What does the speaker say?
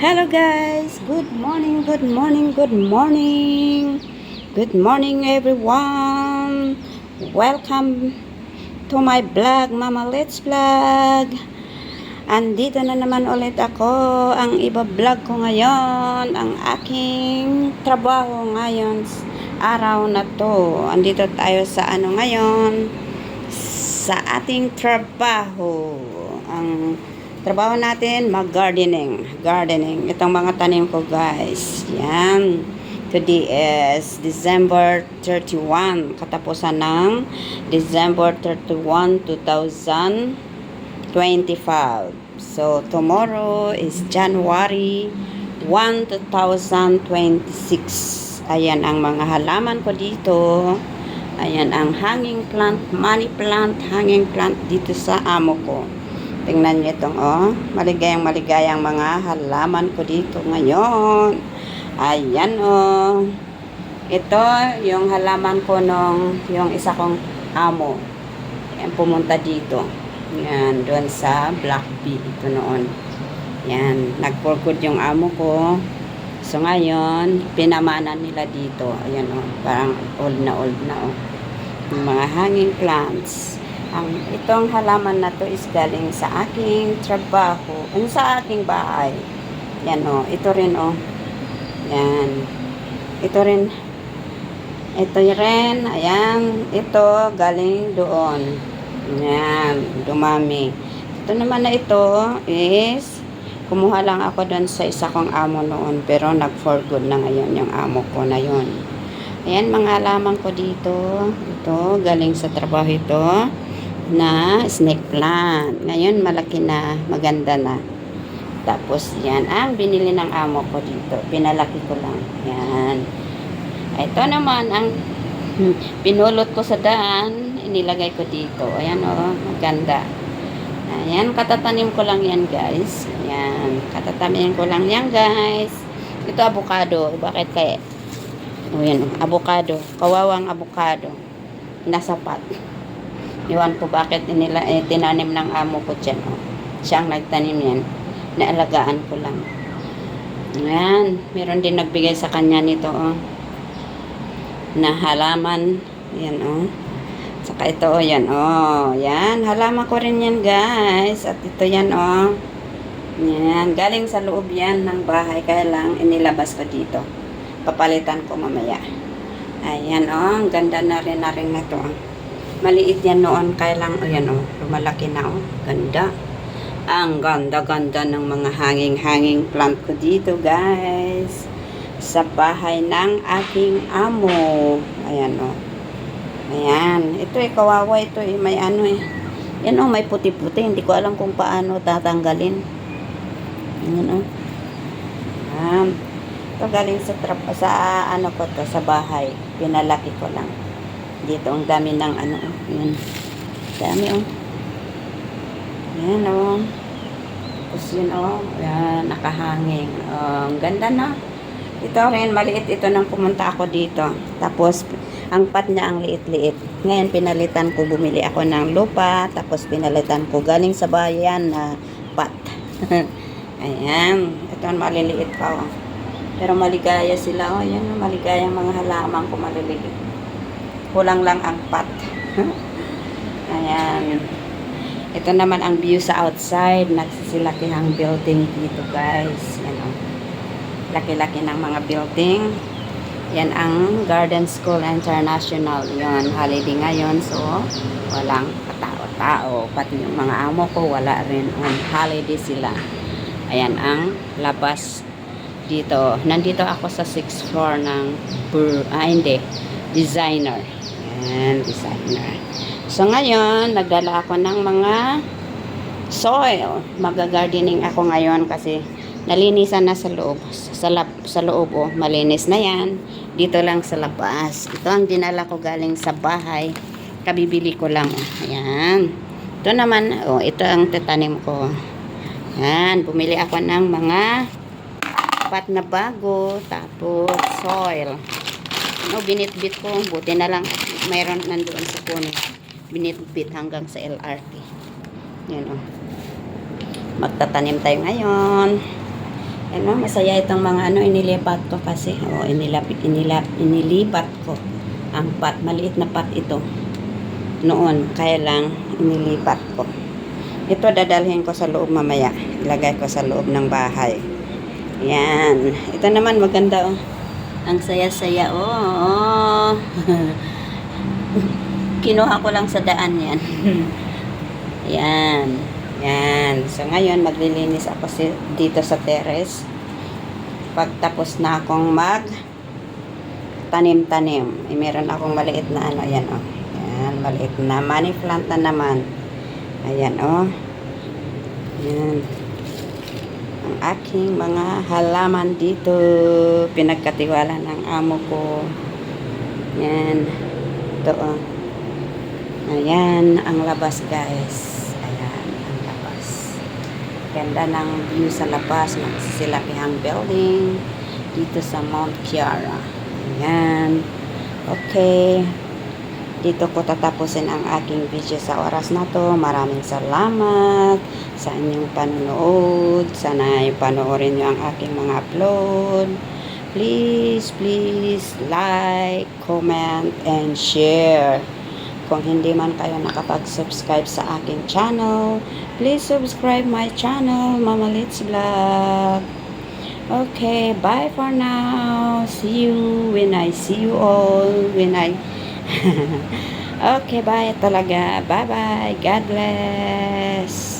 Hello guys, good morning, good morning, good morning. Good morning everyone. Welcome to my vlog, Mama Let's Vlog. Andito na naman ulit ako. Ang iba-vlog ko ngayon, ang aking trabaho ngayon araw na to. Andito tayo sa ngayon, sa ating trabaho. Ang trabaho natin, mag-gardening. Gardening. Itong mga tanim ko, guys. Yan. Today is December 31. Katapusan ng December 31, 2025. So, tomorrow is January 1, 2026. Ayan ang mga halaman ko dito. Ayan ang hanging plant, money plant, hanging plant dito sa amo ko. Tingnan niyo itong maligayang mga halaman ko dito ngayon. Ayan ito yung halaman ko yung isa kong amo. Ayan, pumunta dito. Yan, doon sa Black Bee. Ito noon. Yan, nag-for-good yung amo ko. So ngayon, pinamanan nila dito. Ayan parang old na. Yung mga hanging plants. Itong halaman na to is galing sa aking trabaho. Sa aking bahay. Yan ito rin Yan. Ito rin. Ayan. Ito galing doon. Yan. Dumami. Ito naman na ito is kumuha lang ako doon sa isa kong amo noon. Pero nag-for good na ngayon yung amo ko na yun. Ayan mga halaman ko dito. Ito galing sa trabaho ito na snake plant. Ngayon malaki na, maganda na. Tapos yan ang binili ng amo ko dito. Pinalaki ko lang. Yan. Ito naman ang pinulot ko sa daan, inilagay ko dito. Ayan maganda. Ayan, katatanim ko lang yan guys. Ayan, katatanim ko lang yan guys. Ito avocado. Bakit kaya? Ayan, avocado. Kawawang avocado. Nasa pot. Iwan ko bakit tinanim ng amo ko dyan. Siyang nagtanim yan. Naalagaan ko lang. Ayan. Meron din nagbigay sa kanya nito. Na halaman. Ayan Saka ito yan. Yan. Halaman ko rin yan guys. At ito yan Yan. Galing sa loob yan ng bahay. Kaya lang inilabas ko dito. Papalitan ko mamaya. Ayan Ganda na rin na ito Maliit yan noon, kaya lang, lumalaki na Ganda. Ang ganda-ganda ng mga hanging plant ko dito, guys. Sa bahay ng aking amo. Ayan, Ayan. Ito kawawa ito may Yan may puti-puti. Hindi ko alam kung paano tatanggalin. Ayan, Ayan. Ito galing sa sa bahay. Pinalaki ko lang. Dito ang dami ng yan. Dami Yan Tapos yun yan, nakahanging. Ang ganda na. Ito rin, maliit ito nang pumunta ako dito. Tapos, ang pot niya ang liit-liit. Ngayon, pinalitan ko, bumili ako ng lupa. Tapos, pinalitan ko galing sa bayan na pot. Ayan. Ito maliliit pa Pero maligaya sila. Yan maligayang mga halaman ko maliliit. Kulang lang ang pot. Ayan. Ito naman ang view sa outside. Nagsisilakihang building dito guys. Yan Laki-laki ng mga building. Yan ang Garden School International. Yan. Holiday ngayon. So, walang katao-tao. Pati yung mga amo ko wala rin. On holiday sila. Ayan ang labas dito. Nandito ako sa 6th floor ng designer. And designer. So ngayon, nagdala ako ng mga soil. Mag-gardening ako ngayon kasi nalinisan na sa loob. Sa loob malinis na yan. Dito lang sa labas. Ito ang dinala ko galing sa bahay. Kabibili ko lang. Ayan. Ito naman, ito ang tatanim ko. Ayan, bumili ako ng mga pot na bago. Tapos soil. Binitbit ko. Buti na lang mayroon nandoon sa puno. Binitbit hanggang sa LRT. Yan magtatanim tayo ngayon. Ano, masaya itong mga ano, inilipat ko kasi. O, inilipat ko. Ang pot, maliit na pot ito. Noon, kaya lang, inilipat ko. Ito, dadalhin ko sa loob mamaya. Ilagay ko sa loob ng bahay. Yan. Ito naman, maganda, oh. Ang saya-saya, oh. Kinuha ko lang sa daan yan. Yan. Yan. So, ngayon, maglilinis ako dito sa terrace. Pagtapos na akong tanim-tanim. Meron akong maliit na ano, yan, oh. Yan, maliit na money plant na naman. Ayan, oh. Yan. Ang aking mga halaman dito. Pinagkatiwala ng amo ko. Yan. Ito, oh. Ayan, ang labas, guys. Ayan, ang labas. Ganda ng view sa labas. Magsisilakihang building dito sa Mount Kiara. Ayan. Okay. Dito ko tatapusin ang aking video sa oras na to. Maraming salamat sa inyong panonood. Sana panoorin nyo ang aking mga upload. Please like, comment, and share. Kung hindi man kayo nakapag-subscribe sa aking channel, please subscribe my channel, Mama Litz Vlog. Okay, bye for now. See you when I see you all. Okay, bye talaga. Bye-bye. God bless.